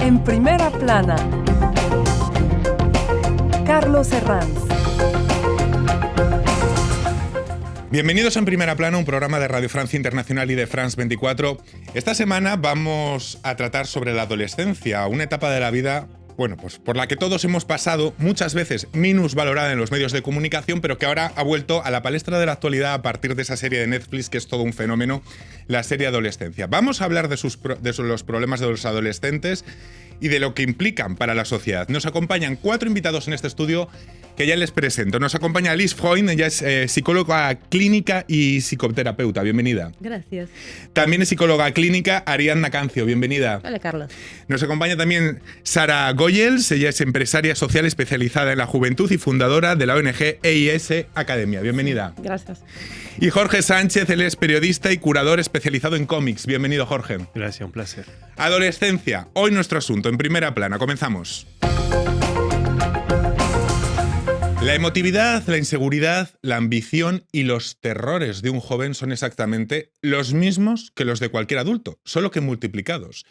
En primera plana, Carlos Herranz. Bienvenidos a En Primera Plana, un programa de Radio Francia Internacional y de France 24. Esta semana vamos a tratar sobre la adolescencia, una etapa de la vida, bueno, pues por la que todos hemos pasado, muchas veces minusvalorada en los medios de comunicación, pero que ahora ha vuelto a la palestra de la actualidad a partir de esa serie de Netflix que es todo un fenómeno, la serie Adolescencia. Vamos a hablar de los problemas de los adolescentes y de lo que implican para la sociedad. Nos acompañan 4 invitados en este estudio que ya les presento. Nos acompaña Liz Freund, ella es psicóloga clínica y psicoterapeuta. Bienvenida. Gracias. También es psicóloga clínica Ariadna Cancio. Bienvenida. Hola, Carlos. Nos acompaña también Sara Goyels, ella es empresaria social especializada en la juventud y fundadora de la ONG EIS Academia. Bienvenida. Gracias. Y Jorge Sánchez, él es periodista y curador especializado en cómics. Bienvenido, Jorge. Gracias, un placer. Adolescencia, hoy nuestro asunto, en primera plana. Comenzamos. La emotividad, la inseguridad, la ambición y los terrores de un joven son exactamente los mismos que los de cualquier adulto, solo que multiplicados.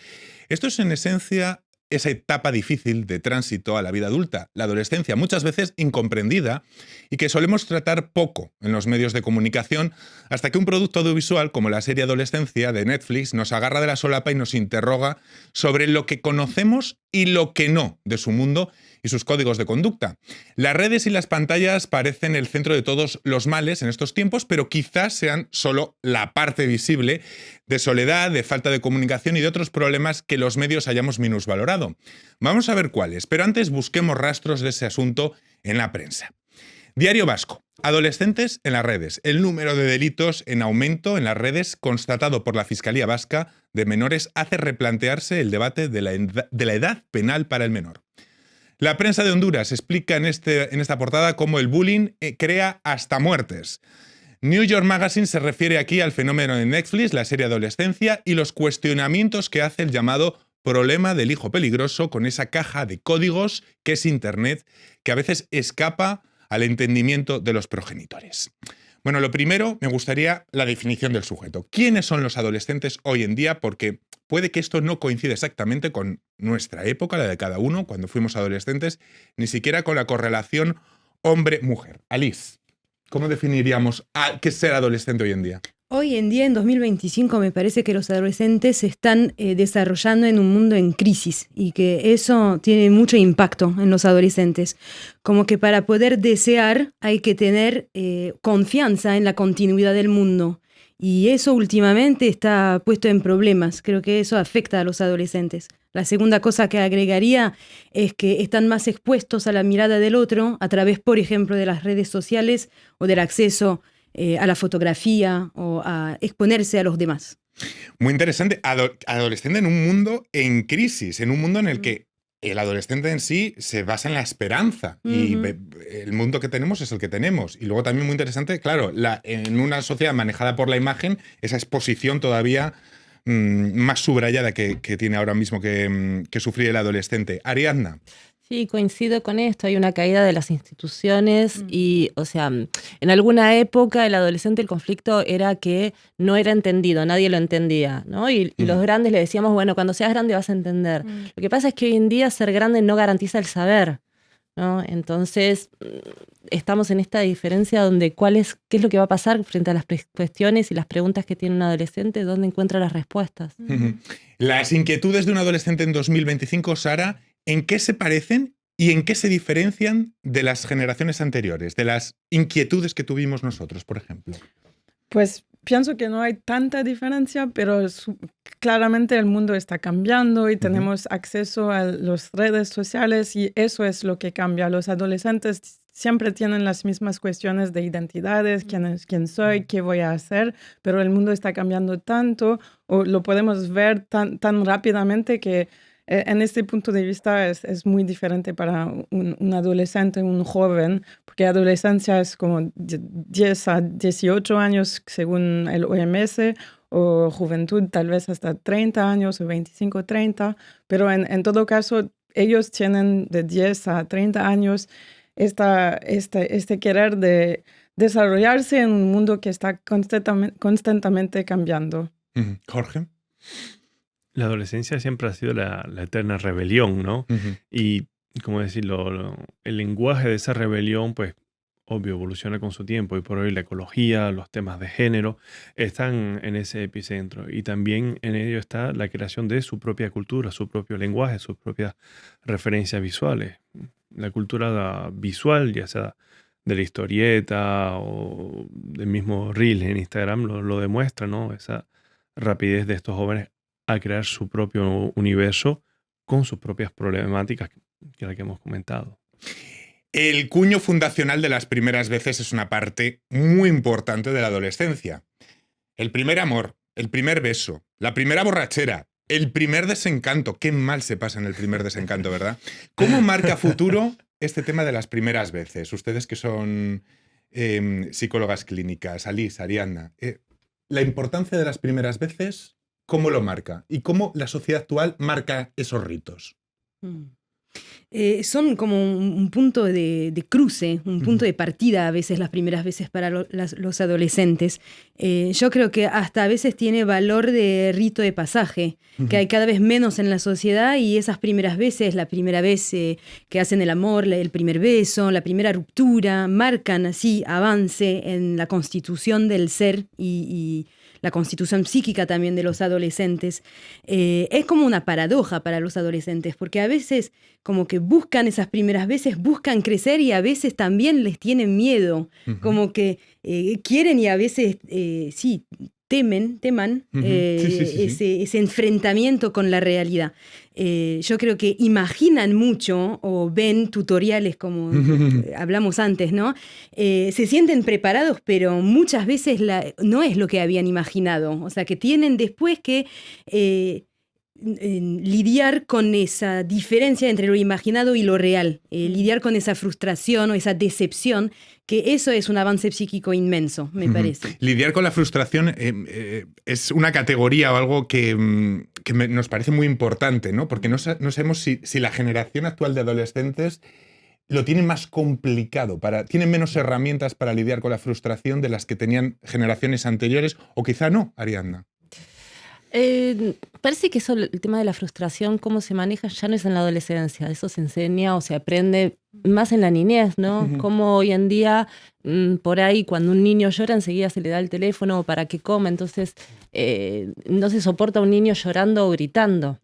Esto es en esencia esa etapa difícil de tránsito a la vida adulta, la adolescencia, muchas veces incomprendida y que solemos tratar poco en los medios de comunicación, hasta que un producto audiovisual como la serie Adolescencia de Netflix nos agarra de la solapa y nos interroga sobre lo que conocemos y lo que no de su mundo y sus códigos de conducta. Las redes y las pantallas parecen el centro de todos los males en estos tiempos, pero quizás sean solo la parte visible de soledad, de falta de comunicación y de otros problemas que los medios hayamos minusvalorado. Vamos a ver cuáles, pero antes busquemos rastros de ese asunto en la prensa. Diario Vasco. Adolescentes en las redes. El número de delitos en aumento en las redes constatado por la Fiscalía Vasca de Menores hace replantearse el debate de la edad penal para el menor. La prensa de Honduras explica en esta portada cómo el bullying crea hasta muertes. New York Magazine se refiere aquí al fenómeno de Netflix, la serie Adolescencia, y los cuestionamientos que hace el llamado problema del hijo peligroso con esa caja de códigos que es Internet, que a veces escapa al entendimiento de los progenitores. Bueno, lo primero, me gustaría la definición del sujeto. ¿Quiénes son los adolescentes hoy en día? Porque puede que esto no coincida exactamente con nuestra época, la de cada uno, cuando fuimos adolescentes, ni siquiera con la correlación hombre-mujer. Alice, ¿cómo definiríamos qué es ser adolescente hoy en día? Hoy en día, en 2025, me parece que los adolescentes se están desarrollando en un mundo en crisis y que eso tiene mucho impacto en los adolescentes. Como que para poder desear hay que tener confianza en la continuidad del mundo. Y eso últimamente está puesto en problemas. Creo que eso afecta a los adolescentes. La segunda cosa que agregaría es que están más expuestos a la mirada del otro a través, por ejemplo, de las redes sociales o del acceso a la fotografía o a exponerse a los demás. Muy interesante. Adolescente en un mundo en crisis, en un mundo en el que el adolescente en sí se basa en la esperanza y el mundo que tenemos es el que tenemos. Y luego también muy interesante, claro, en una sociedad manejada por la imagen, esa exposición todavía más subrayada que tiene ahora mismo que sufrir el adolescente. Ariadna. Sí, coincido con esto. Hay una caída de las instituciones y, o sea, en alguna época el adolescente, el conflicto era que no era entendido, nadie lo entendía, ¿no? Y los grandes le decíamos, bueno, cuando seas grande vas a entender. Lo que pasa es que hoy en día ser grande no garantiza el saber, ¿no? Entonces, estamos en esta diferencia donde qué es lo que va a pasar frente a las cuestiones y las preguntas que tiene un adolescente, dónde encuentra las respuestas. Las inquietudes de un adolescente en 2025, Sara, ¿en qué se parecen y en qué se diferencian de las generaciones anteriores, de las inquietudes que tuvimos nosotros, por ejemplo? Pues pienso que no hay tanta diferencia, pero claramente el mundo está cambiando y tenemos acceso a las redes sociales y eso es lo que cambia. Los adolescentes siempre tienen las mismas cuestiones de identidades, quién soy, qué voy a hacer, pero el mundo está cambiando tanto o lo podemos ver tan rápidamente que en este punto de vista es muy diferente para un adolescente, un joven, porque adolescencia es como 10 a 18 años según el OMS, o juventud tal vez hasta 30 años o 25, 30, pero en todo caso ellos tienen de 10 a 30 años este querer de desarrollarse en un mundo que está constantemente cambiando. Jorge. La adolescencia siempre ha sido la eterna rebelión, ¿no? Ujú. Y, ¿cómo decirlo? El lenguaje de esa rebelión, pues, obvio, evoluciona con su tiempo. Y por hoy la ecología, los temas de género, están en ese epicentro. Y también en ello está la creación de su propia cultura, su propio lenguaje, sus propias referencias visuales. La cultura visual, ya sea de la historieta o del mismo reel en Instagram, lo demuestra, ¿no? Esa rapidez de estos jóvenes a crear su propio universo con sus propias problemáticas, que es la que hemos comentado. El cuño fundacional de las primeras veces es una parte muy importante de la adolescencia. El primer amor, el primer beso, la primera borrachera, el primer desencanto. Qué mal se pasa en el primer desencanto, ¿verdad? ¿Cómo marca futuro este tema de las primeras veces? Ustedes que son psicólogas clínicas, Alice, Ariadna, la importancia de las primeras veces, ¿cómo lo marca? ¿Y cómo la sociedad actual marca esos ritos? Son como un punto de cruce, un punto de partida a veces las primeras veces para los adolescentes. Yo creo que hasta a veces tiene valor de rito de pasaje, que hay cada vez menos en la sociedad y esas primeras veces, la primera vez que hacen el amor, el primer beso, la primera ruptura, marcan así avance en la constitución del ser y la constitución psíquica también de los adolescentes. Es como una paradoja para los adolescentes, porque a veces como que buscan esas primeras veces, buscan crecer y a veces también les tienen miedo, como que quieren y a veces sí, teman ese enfrentamiento con la realidad. Yo creo que imaginan mucho o ven tutoriales como hablamos antes, ¿no? Se sienten preparados, pero muchas veces no es lo que habían imaginado. O sea, que tienen después que lidiar con esa diferencia entre lo imaginado y lo real, lidiar con esa frustración o esa decepción, que eso es un avance psíquico inmenso, me parece. Lidiar con la frustración es una categoría o algo que nos parece muy importante, ¿no? Porque no sabemos si la generación actual de adolescentes lo tienen más complicado, tienen menos herramientas para lidiar con la frustración de las que tenían generaciones anteriores, o quizá no, Ariadna. Parece que eso, el tema de la frustración, cómo se maneja, ya no es en la adolescencia. Eso se enseña o se aprende más en la niñez, ¿no? Como hoy en día, por ahí, cuando un niño llora, enseguida se le da el teléfono para que coma. Entonces, no se soporta a un niño llorando o gritando.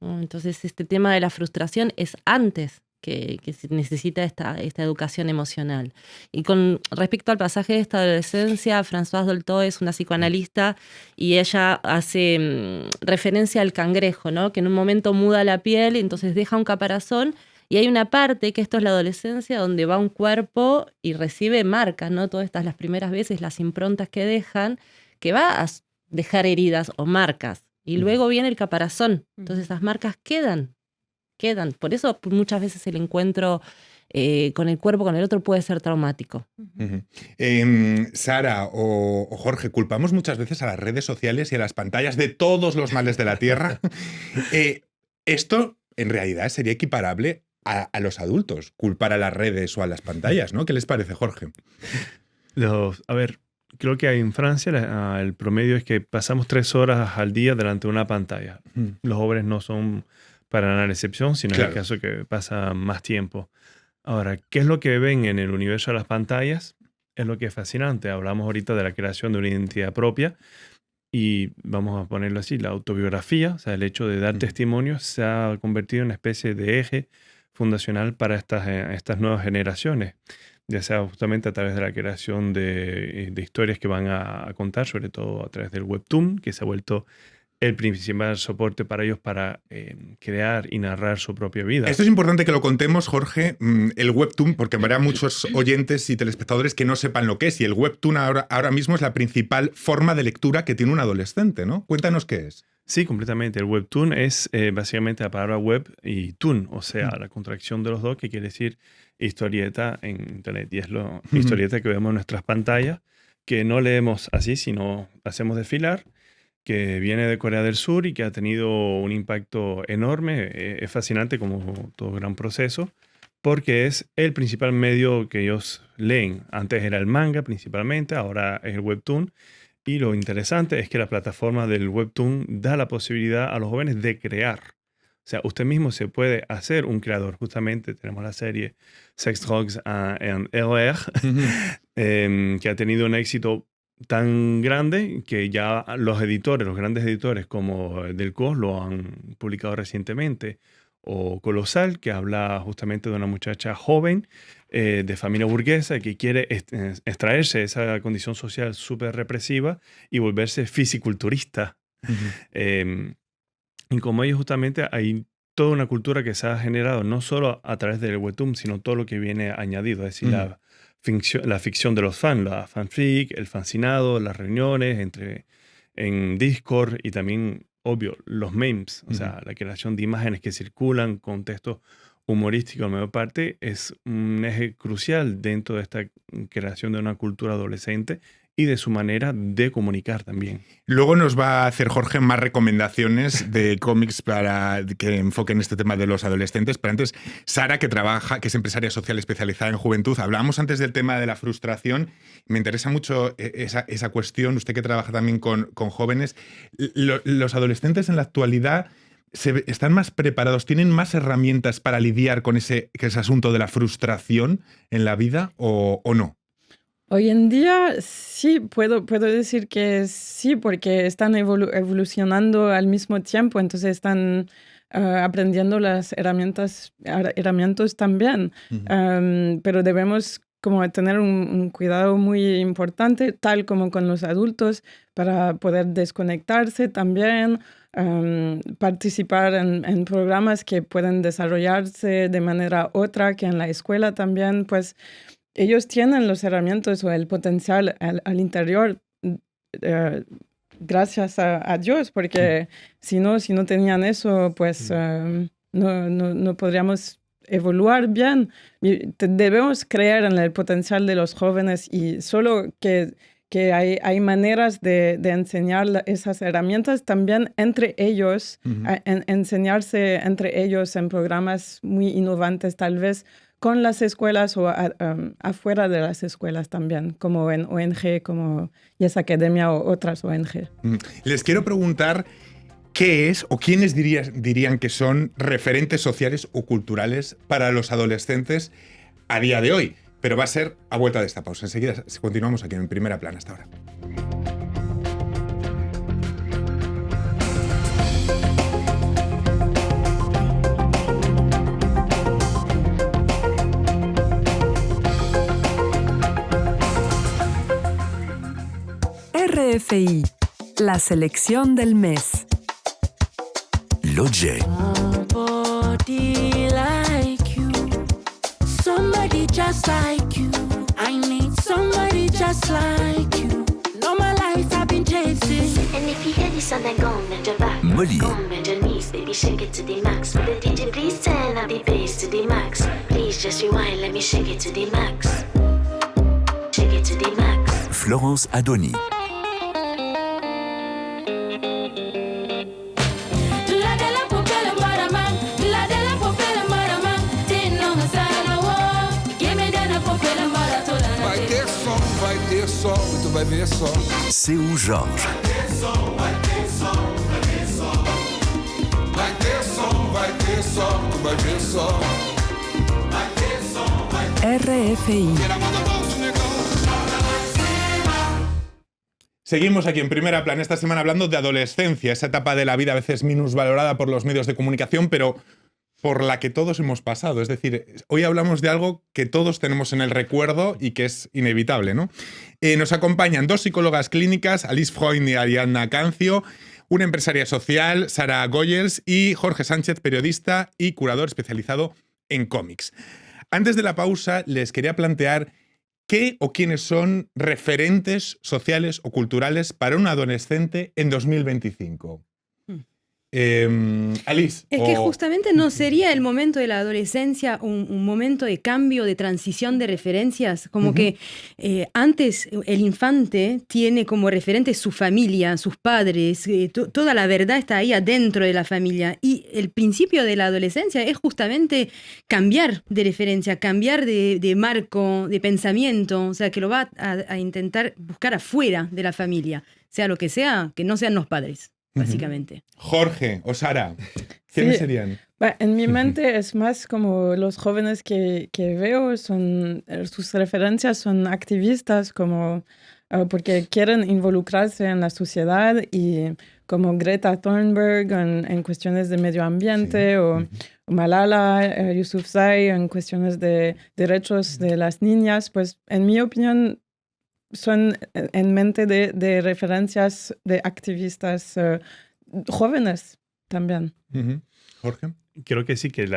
Entonces, este tema de la frustración es antes que se necesita esta educación emocional. Y con respecto al pasaje de esta adolescencia, Françoise Dolto es una psicoanalista y ella hace referencia al cangrejo, ¿no? Que en un momento muda la piel y entonces deja un caparazón y hay una parte, que esto es la adolescencia, donde va un cuerpo y recibe marcas, ¿no? Todas estas, las primeras veces, las improntas que dejan, que va a dejar heridas o marcas. Y luego viene el caparazón. Entonces esas marcas quedan. Por eso muchas veces el encuentro con el cuerpo, con el otro, puede ser traumático. Sara o Jorge, culpamos muchas veces a las redes sociales y a las pantallas de todos los males de la Tierra. Esto, en realidad, sería equiparable a los adultos, culpar a las redes o a las pantallas, ¿no? ¿Qué les parece, Jorge? A ver, creo que en Francia el promedio es que pasamos 3 horas al día delante de una pantalla. Los jóvenes no son para nada la excepción, sino en el caso que pasa más tiempo. Ahora, ¿qué es lo que ven en el universo de las pantallas? Es lo que es fascinante. Hablamos ahorita de la creación de una identidad propia y vamos a ponerlo así, la autobiografía, o sea, el hecho de dar testimonio se ha convertido en una especie de eje fundacional para estas nuevas generaciones, ya sea justamente a través de la creación de historias que van a contar, sobre todo a través del webtoon, que se ha vuelto el principal soporte para ellos para crear y narrar su propia vida. Esto es importante que lo contemos, Jorge, el webtoon, porque habrá muchos oyentes y telespectadores que no sepan lo que es, y el webtoon ahora mismo es la principal forma de lectura que tiene un adolescente, ¿no? Cuéntanos qué es. Sí, completamente. El webtoon es básicamente la palabra web y toon, o sea, la contracción de los dos, que quiere decir historieta en internet, y es la historieta que vemos en nuestras pantallas, que no leemos así, sino hacemos desfilar, que viene de Corea del Sur y que ha tenido un impacto enorme. Es fascinante como todo gran proceso, porque es el principal medio que ellos leen. Antes era el manga principalmente, ahora es el webtoon. Y lo interesante es que la plataforma del Webtoon da la posibilidad a los jóvenes de crear. O sea, usted mismo se puede hacer un creador. Justamente tenemos la serie Sex, Drugs and LR, que ha tenido un éxito tan grande que ya los editores, los grandes editores como Delcourt lo han publicado recientemente. O Colosal, que habla justamente de una muchacha joven de familia burguesa que quiere extraerse de esa condición social súper represiva y volverse fisiculturista. Y como ellos justamente hay toda una cultura que se ha generado no solo a través del Webtoon, sino todo lo que viene añadido, es decir, la ficción de los fans, la fanfic, el fancinado, las reuniones en Discord y también, obvio, los memes, o sea, la creación de imágenes que circulan con textos humorísticos, la mayor parte, es un eje crucial dentro de esta creación de una cultura adolescente y de su manera de comunicar también. Luego nos va a hacer Jorge más recomendaciones de cómics para que enfoquen este tema de los adolescentes. Pero antes, Sara, que es empresaria social especializada en juventud. Hablábamos antes del tema de la frustración. Me interesa mucho esa cuestión. Usted que trabaja también con jóvenes. ¿Los adolescentes en la actualidad están más preparados, tienen más herramientas para lidiar con ese asunto de la frustración en la vida o no? Hoy en día sí, puedo decir que sí, porque están evolucionando al mismo tiempo, entonces están aprendiendo las herramientas también. Pero debemos como tener un cuidado muy importante, tal como con los adultos, para poder desconectarse también, participar en programas que pueden desarrollarse de manera otra que en la escuela también, pues ellos tienen las herramientas o el potencial al interior gracias a Dios, porque si no tenían eso, pues no podríamos evoluar bien. Debemos creer en el potencial de los jóvenes y solo que hay maneras de enseñar esas herramientas también entre ellos, enseñarse entre ellos en programas muy innovantes tal vez, con las escuelas o afuera de las escuelas también, como en ONG, como Yes Academia o otras ONG. Les quiero preguntar qué es o quiénes dirían que son referentes sociales o culturales para los adolescentes a día de hoy. Pero va a ser a vuelta de esta pausa. Enseguida continuamos aquí en Primera Plana. Hasta ahora. RFI, la selección del mes. L'Objet. Somebody just like you. I need somebody just like you. No, my life I've been chasing. And if you hear this song, then go and jump back. Molly. Go and your knees, baby, shake it to the max. Will the DJ please turn up the bass to the max? Please just rewind, let me shake it to the max. Shake it to the max. Florence Adoni. C'est où Georges. RFI. Seguimos aquí en Primera Plana esta semana hablando de adolescencia, esa etapa de la vida a veces minusvalorada por los medios de comunicación, pero por la que todos hemos pasado. Es decir, hoy hablamos de algo que todos tenemos en el recuerdo y que es inevitable, ¿no? Nos acompañan dos psicólogas clínicas, Alice Freund y Ariadna Cancio, una empresaria social, Sara Goyels, y Jorge Sánchez, periodista y curador especializado en cómics. Antes de la pausa, les quería plantear qué o quiénes son referentes sociales o culturales para un adolescente en 2025. Alice. Es que justamente no sería el momento de la adolescencia un momento de cambio, de transición de referencias, como que antes el infante tiene como referente su familia, sus padres, toda la verdad está ahí adentro de la familia, y el principio de la adolescencia es justamente cambiar de referencia, cambiar de marco, de pensamiento, o sea, que lo va a intentar buscar afuera de la familia, sea lo que sea, que no sean los padres. Básicamente. Jorge o Sara, ¿quiénes serían? En mi mente es más como los jóvenes que veo, sus referencias son activistas como, porque quieren involucrarse en la sociedad, y como Greta Thunberg en cuestiones de medio ambiente, o Malala Yousafzai en cuestiones de derechos de las niñas. Pues en mi opinión son en mente de referencias de activistas jóvenes también. Jorge. Creo que sí, que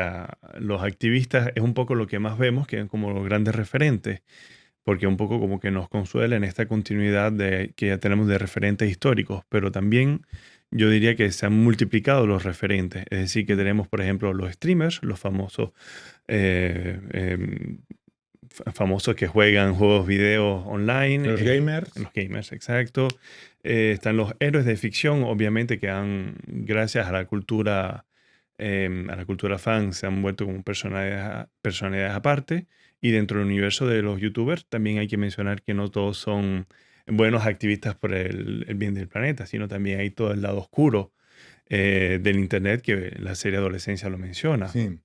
los activistas es un poco lo que más vemos, que como los grandes referentes, porque un poco como que nos consuela en esta continuidad que ya tenemos de referentes históricos, pero también yo diría que se han multiplicado los referentes, es decir, que tenemos, por ejemplo, los streamers, los famosos que juegan juegos video online. Los gamers. Los gamers, exacto. Están los héroes de ficción, obviamente, que gracias a la cultura fan, se han vuelto como personalidades aparte. Y dentro del universo de los youtubers también hay que mencionar que no todos son buenos activistas por el bien del planeta, sino también hay todo el lado oscuro del internet, que la serie Adolescencia lo menciona. Sí.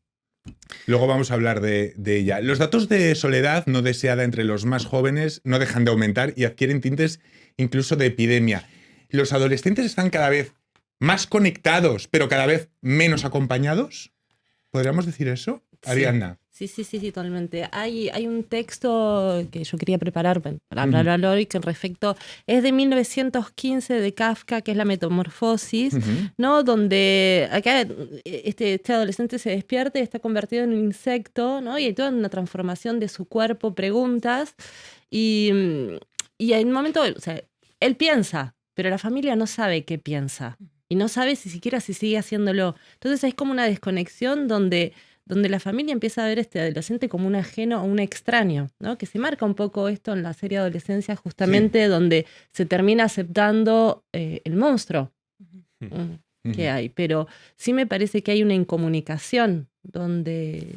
Luego vamos a hablar de ella. Los datos de soledad no deseada entre los más jóvenes no dejan de aumentar y adquieren tintes incluso de epidemia. ¿Los adolescentes están cada vez más conectados, pero cada vez menos acompañados? ¿Podríamos decir eso? Sí. Ariadna. Sí, totalmente. Hay un texto que yo quería preparar para hablar hoy, que es de 1915 de Kafka, que es La Metamorfosis, ¿no? Donde acá este adolescente se despierta y está convertido en un insecto, ¿no? Y hay toda una transformación de su cuerpo, preguntas, y en un momento, o sea, él piensa, pero la familia no sabe qué piensa, y no sabe siquiera si sigue haciéndolo. Entonces es como una desconexión donde la familia empieza a ver a este adolescente como un ajeno o un extraño, ¿no? Que se marca un poco esto en la serie Adolescencia, justamente donde se termina aceptando el monstruo que hay. Pero sí me parece que hay una incomunicación donde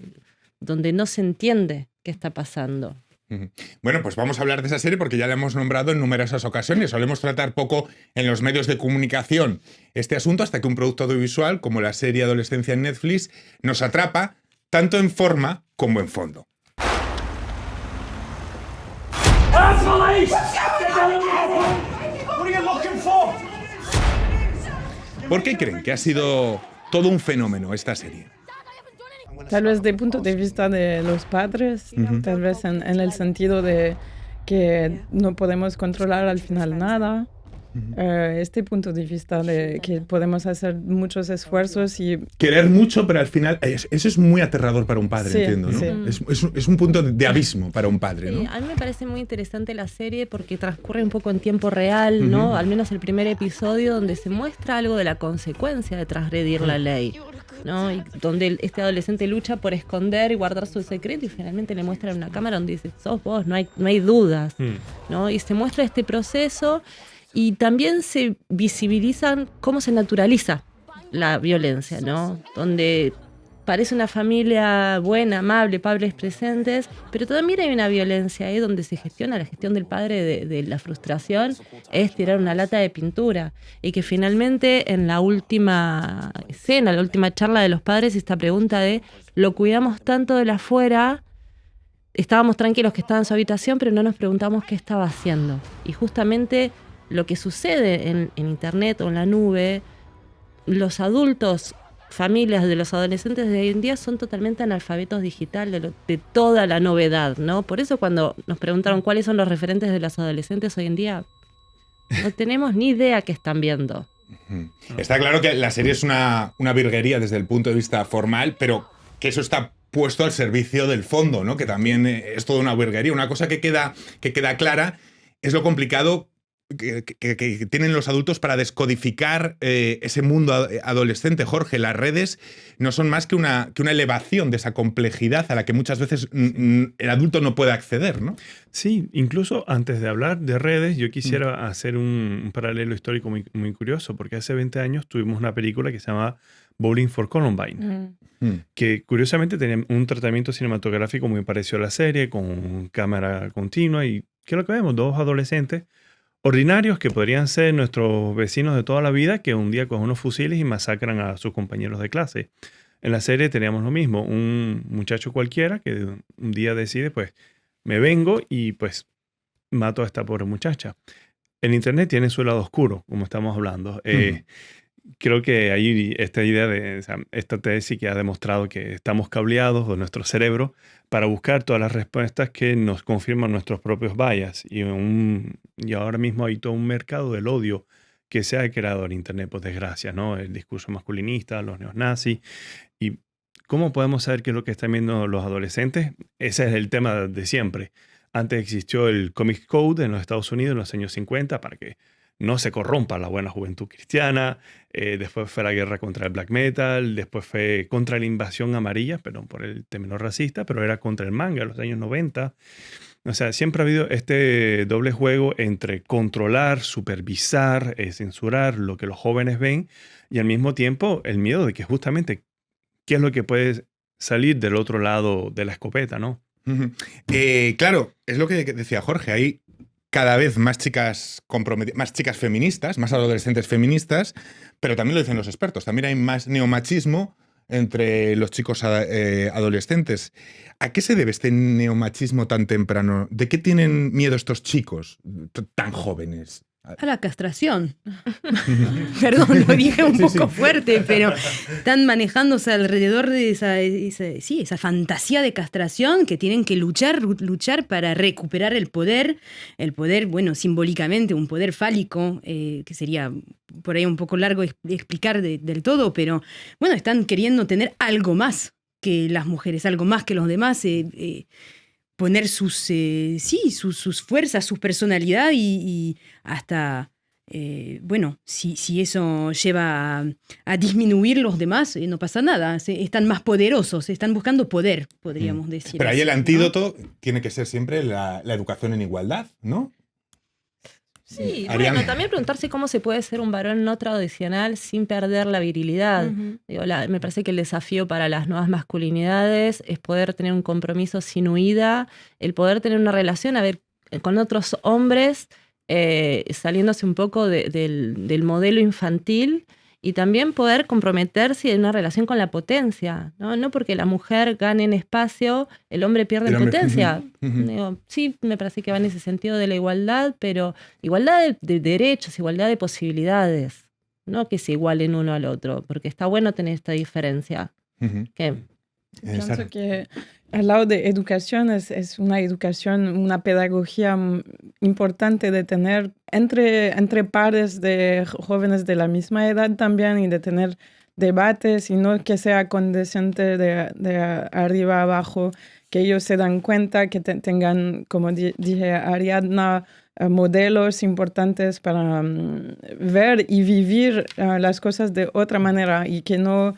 no se entiende qué está pasando. Bueno, pues vamos a hablar de esa serie porque ya la hemos nombrado en numerosas ocasiones. Solemos tratar poco en los medios de comunicación este asunto hasta que un producto audiovisual como la serie Adolescencia en Netflix nos atrapa tanto en forma como en fondo. ¿Por qué creen que ha sido todo un fenómeno esta serie? Tal vez desde el punto de vista de los padres, tal vez en el sentido de que no podemos controlar al final nada. Este punto de vista de que podemos hacer muchos esfuerzos y... Querer mucho, pero al final... Eso es muy aterrador para un padre, sí, entiendo, ¿no? Sí. Es un punto de abismo para un padre, ¿no? Sí, a mí me parece muy interesante la serie porque transcurre un poco en tiempo real, ¿no? Al menos el primer episodio donde se muestra algo de la consecuencia de transgredir la ley, ¿no? Y donde este adolescente lucha por esconder y guardar su secreto y finalmente le muestran una cámara donde dice, sos vos, no hay dudas, ¿no? Y se muestra este proceso y también se visibilizan cómo se naturaliza la violencia, ¿no? Donde parece una familia buena, amable, padres presentes, pero también hay una violencia ahí donde se gestiona la gestión del padre de la frustración, es tirar una lata de pintura. Y que finalmente en la última escena, la última charla de los padres, esta pregunta de lo cuidamos tanto de la afuera, estábamos tranquilos que estaba en su habitación, pero no nos preguntamos qué estaba haciendo. Y justamente lo que sucede en internet o en la nube, los adultos, familias de los adolescentes de hoy en día son totalmente analfabetos digital de toda la novedad, ¿no? Por eso cuando nos preguntaron cuáles son los referentes de los adolescentes hoy en día, no tenemos ni idea qué están viendo. Está claro que la serie es una virguería desde el punto de vista formal, pero que eso está puesto al servicio del fondo, ¿no? Que también es toda una virguería. Una cosa que queda clara es lo complicado que tienen los adultos para descodificar ese mundo adolescente. Jorge, las redes no son más que una elevación de esa complejidad a la que muchas veces el adulto no puede acceder, ¿no? Sí, incluso antes de hablar de redes, yo quisiera hacer un paralelo histórico muy, muy curioso, porque hace 20 años tuvimos una película que se llama Bowling for Columbine, que curiosamente tenía un tratamiento cinematográfico muy parecido a la serie, con cámara continua, y ¿qué es lo que vemos? Dos adolescentes ordinarios que podrían ser nuestros vecinos de toda la vida, que un día cogen unos fusiles y masacran a sus compañeros de clase. En la serie teníamos lo mismo, un muchacho cualquiera que un día decide, pues, me vengo y pues mato a esta pobre muchacha. El Internet tiene su lado oscuro, como estamos hablando. Creo que hay esta idea de, o sea, esta tesis que ha demostrado que estamos cableados de nuestro cerebro para buscar todas las respuestas que nos confirman nuestros propios bias. Y ahora mismo hay todo un mercado del odio que se ha creado en Internet, por desgracia, ¿no? El discurso masculinista, los neonazis. ¿Y cómo podemos saber qué es lo que están viendo los adolescentes? Ese es el tema de siempre. Antes existió el Comic Code en los Estados Unidos en los años 50 para que no se corrompa la buena juventud cristiana. Después fue la guerra contra el black metal, después fue contra la invasión amarilla, perdón por el término racista, pero era contra el manga en los años 90. O sea, siempre ha habido este doble juego entre controlar, supervisar, censurar lo que los jóvenes ven y al mismo tiempo el miedo de que justamente qué es lo que puede salir del otro lado de la escopeta, ¿no? Claro, es lo que decía Jorge, hay cada vez más chicas comprometidas, más chicas feministas, más adolescentes feministas, pero también lo dicen los expertos, también hay más neomachismo entre los chicos adolescentes. ¿A qué se debe este neomachismo tan temprano? ¿De qué tienen miedo estos chicos tan jóvenes? A la castración. Perdón, lo dije un poco fuerte, pero están manejándose alrededor de esa fantasía de castración que tienen que luchar para recuperar el poder, bueno, simbólicamente, un poder fálico, que sería por ahí un poco largo de explicar del todo, pero bueno, están queriendo tener algo más que las mujeres, algo más que los demás, poner sus fuerzas, su personalidad y hasta, bueno, si eso lleva a disminuir los demás, no pasa nada. Están más poderosos, están buscando poder, podríamos decir. Pero ahí así, el antídoto tiene que ser siempre la educación en igualdad, ¿no? Sí, bueno, también preguntarse cómo se puede ser un varón no tradicional sin perder la virilidad. Digo, me parece que el desafío para las nuevas masculinidades es poder tener un compromiso sin huida, el poder tener una relación con otros hombres, saliéndose un poco del modelo infantil, y también poder comprometerse en una relación con la potencia, ¿no? No porque la mujer gane en espacio, el hombre pierde en potencia. Digo, sí, me parece que va en ese sentido de la igualdad, pero igualdad de derechos, igualdad de posibilidades, no que se igualen uno al otro, porque está bueno tener esta diferencia. Pienso que al lado de educación es una educación, una pedagogía importante de tener entre pares de jóvenes de la misma edad también, y de tener debates y no que sea condescendente de arriba a abajo, que ellos se dan cuenta, que tengan, como dije Ariadna, modelos importantes para ver y vivir las cosas de otra manera, y que no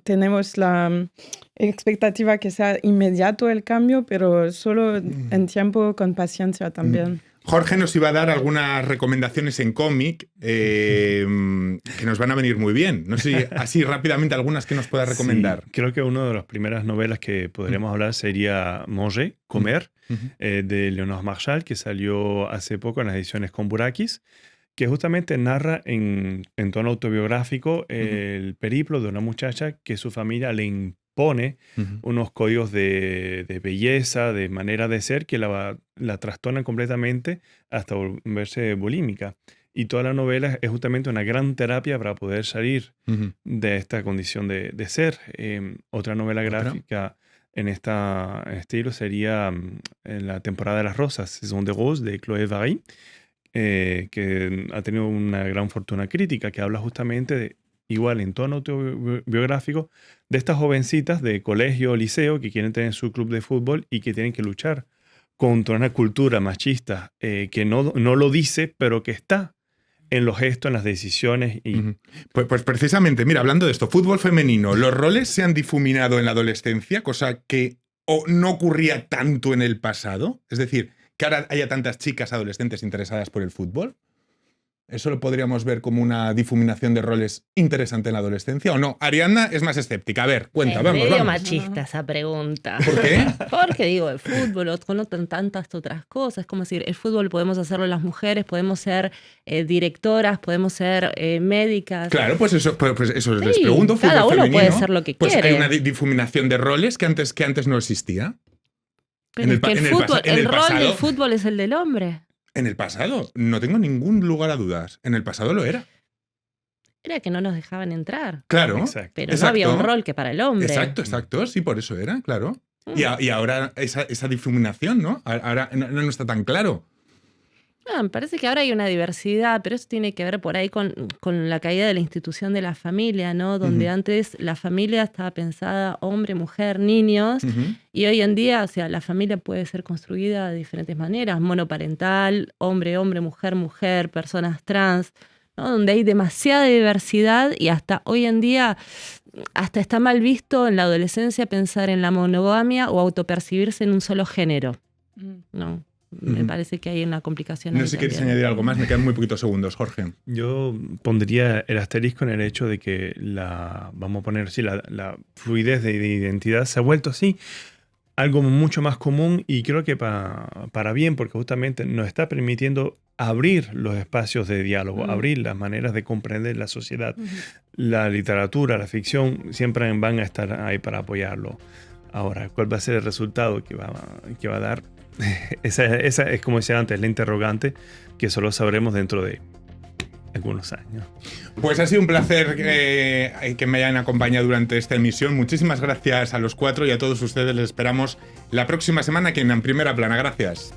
tenemos la expectativa que sea inmediato el cambio, pero solo en tiempo, con paciencia también. Jorge nos iba a dar algunas recomendaciones en cómic que nos van a venir muy bien. No sé si así rápidamente algunas que nos pueda recomendar. Sí, creo que una de las primeras novelas que podríamos hablar sería Manger, Comer, de Leonard Marshall, que salió hace poco en las ediciones Komburakis, que justamente narra en tono autobiográfico el periplo de una muchacha que su familia le impone unos códigos de belleza, de manera de ser, que la trastornan completamente hasta volverse bulímica. Y toda la novela es justamente una gran terapia para poder salir de esta condición de ser. Otra novela gráfica en este estilo sería La temporada de las rosas, Saison des Roses, de Chloé Vary, que ha tenido una gran fortuna crítica, que habla justamente de, igual en tono autobiográfico, de estas jovencitas de colegio o liceo que quieren tener su club de fútbol y que tienen que luchar contra una cultura machista que no lo dice, pero que está en los gestos, en las decisiones. Y... Pues precisamente, mira, hablando de esto, fútbol femenino, ¿los roles se han difuminado en la adolescencia? Cosa que no ocurría tanto en el pasado. Es decir, que ahora haya tantas chicas adolescentes interesadas por el fútbol. ¿Eso lo podríamos ver como una difuminación de roles interesante en la adolescencia o no? Ariadna es más escéptica. A ver, cuenta, vamos. Es medio machista esa pregunta. ¿Por qué? Porque digo, el fútbol connotan tantas otras cosas. Es como decir, el fútbol podemos hacerlo las mujeres, podemos ser directoras, podemos ser médicas. Claro, pues eso Sí, les pregunto. cada Fútbol uno femenino, puede ser lo que pues quiere. hay una difuminación de roles que antes no existía. Pero es que el rol del fútbol es el del hombre. En el pasado, no tengo ningún lugar a dudas. En el pasado lo era. Era que no nos dejaban entrar. Claro. Exacto. Pero Exacto. no había un rol que para el hombre. Exacto. Sí, por eso era, claro. Y ahora esa difuminación, ¿no? Ahora no está tan claro. Me parece que ahora hay una diversidad, pero eso tiene que ver por ahí con la caída de la institución de la familia, ¿no? Donde antes la familia estaba pensada hombre, mujer, niños, y hoy en día, o sea, la familia puede ser construida de diferentes maneras, monoparental, hombre, mujer, mujer, personas trans, ¿no? Donde hay demasiada diversidad y hasta hoy en día hasta está mal visto en la adolescencia pensar en la monogamia o autopercibirse en un solo género, ¿no? Me parece que hay una complicación. No sé si quieres añadir algo más, me quedan muy poquitos segundos, Jorge. Yo pondría el asterisco en el hecho de que vamos a poner así, la fluidez de identidad se ha vuelto así algo mucho más común y creo que para bien, porque justamente nos está permitiendo abrir los espacios de diálogo, abrir las maneras de comprender la sociedad. La literatura, la ficción siempre van a estar ahí para apoyarlo. Ahora, ¿cuál va a ser el resultado que va a dar? Esa es, como decía antes, la interrogante que solo sabremos dentro de algunos años. Pues ha sido un placer que me hayan acompañado durante esta emisión. Muchísimas gracias a los cuatro y a todos ustedes. Les esperamos la próxima semana aquí en Primera Plana. Gracias.